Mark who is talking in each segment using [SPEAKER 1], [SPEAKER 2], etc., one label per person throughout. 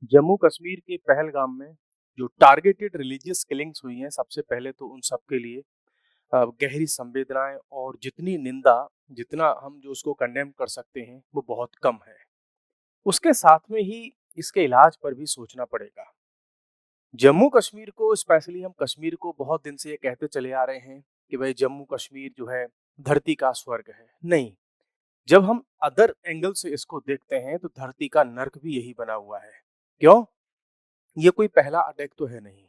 [SPEAKER 1] जम्मू कश्मीर के पहलगाम में जो टारगेटेड रिलीजियस किलिंग्स हुई हैं, सबसे पहले तो उन सब के लिए गहरी संवेदनाएं और जितनी निंदा, जितना हम जो उसको कंडेम कर सकते हैं वो बहुत कम है। उसके साथ में ही इसके इलाज पर भी सोचना पड़ेगा। जम्मू कश्मीर को, स्पेशली हम कश्मीर को बहुत दिन से ये कहते चले आ रहे हैं कि भाई जम्मू कश्मीर जो है धरती का स्वर्ग है। नहीं, जब हम अदर एंगल से इसको देखते हैं तो धरती का नर्क भी यही बना हुआ है। क्यों? ये कोई पहला अटैक तो है नहीं।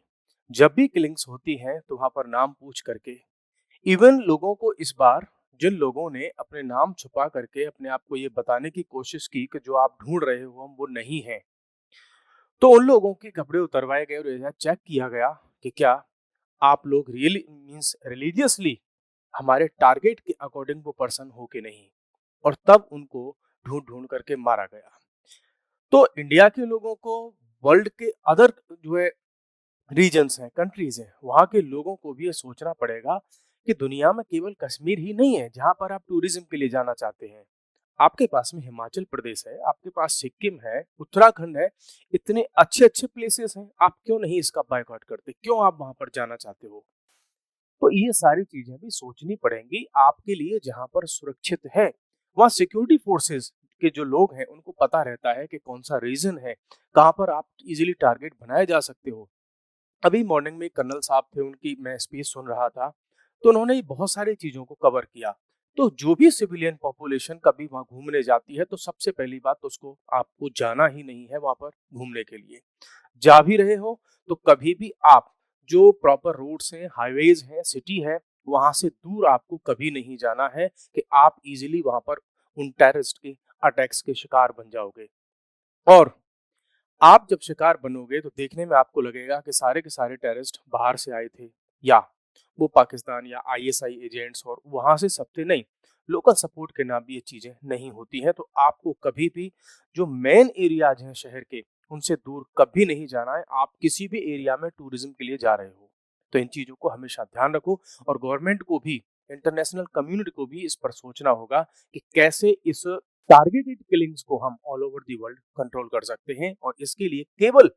[SPEAKER 1] जब भी किलिंग्स होती हैं तो वहां पर नाम पूछ करके, इवन लोगों को इस बार, जिन लोगों ने अपने नाम छुपा करके अपने आप को ये बताने की कोशिश की कि जो आप ढूंढ रहे हो हम वो नहीं हैं, तो उन लोगों के कपड़े उतरवाए गए और यह चेक किया गया कि क्या आप लोग रियली मींस रिलीजियसली हमारे टारगेट के अकॉर्डिंग वो पर्सन हो कि नहीं, और तब उनको ढूंढ ढूंढ करके मारा गया। तो इंडिया के लोगों को, वर्ल्ड के अदर जो है रीजन्स हैं, कंट्रीज हैं, वहाँ के लोगों को भी ये सोचना पड़ेगा कि दुनिया में केवल कश्मीर ही नहीं है जहाँ पर आप टूरिज्म के लिए जाना चाहते हैं। आपके पास में हिमाचल प्रदेश है, आपके पास सिक्किम है, उत्तराखंड है, इतने अच्छे अच्छे प्लेसेस हैं। आप क्यों नहीं इसका बायकॉट करते? क्यों आप वहां पर जाना चाहते हो? तो ये सारी चीजें भी सोचनी पड़ेंगी आपके लिए। जहां पर सुरक्षित है, वहाँ सिक्योरिटी फोर्सेस के जो लोग हैं उनको पता रहता है कि कौन सा रीजन है, कहाँ पर आप इजीली टारगेट बनाए जा सकते हो। अभी मॉर्निंग में कर्नल साहब थे, उनकी मैं स्पीच सुन रहा था, तो उन्होंने बहुत सारी चीजों को कवर किया। तो जो भी सिविलियन पॉपुलेशन कभी वहां घूमने जाती है तो सबसे पहली बात तो उसको, आपको जाना ही नहीं है वहां पर घूमने के लिए। जा भी रहे हो तो कभी भी आप, जो प्रॉपर रोड्स हैं, हाईवेज हैं, सिटी है, वहां से दूर आपको कभी नहीं जाना है कि आप इजीली वहां पर उन टेररिस्ट के अटैक्स के शिकार बन जाओगे। और आप जब शिकार बनोगे तो देखने में आपको लगेगा कि सारे के सारे टेररिस्ट बाहर से आए थे, या वो पाकिस्तान या आईएसआई एजेंट्स और वहां से सब थे। नहीं, लोकल सपोर्ट के नाम भी ये चीजें नहीं होती हैं। तो आपको कभी भी जो मेन एरियाज हैं शहर के, उनसे दूर कभी नहीं जाना है। आप किसी भी एरिया में टूरिज्म के लिए जा रहे हो तो इन चीजों को हमेशा ध्यान रखो। और गवर्नमेंट को भी, इंटरनेशनल कम्युनिटी को भी इस पर सोचना होगा कि कैसे इस टारगेटेड किलिंग्स को हम all over the world control कर सकते हैं। और इसके लिए केवल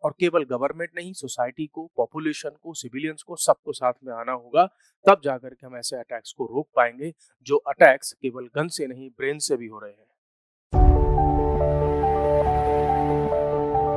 [SPEAKER 1] और केवल गवर्नमेंट नहीं, सोसाइटी को, पॉपुलेशन को, सिविलियंस को, सबको साथ में आना होगा। तब जाकर के हम ऐसे अटैक्स को रोक पाएंगे, जो अटैक्स केवल गन से नहीं, ब्रेन से भी हो रहे हैं।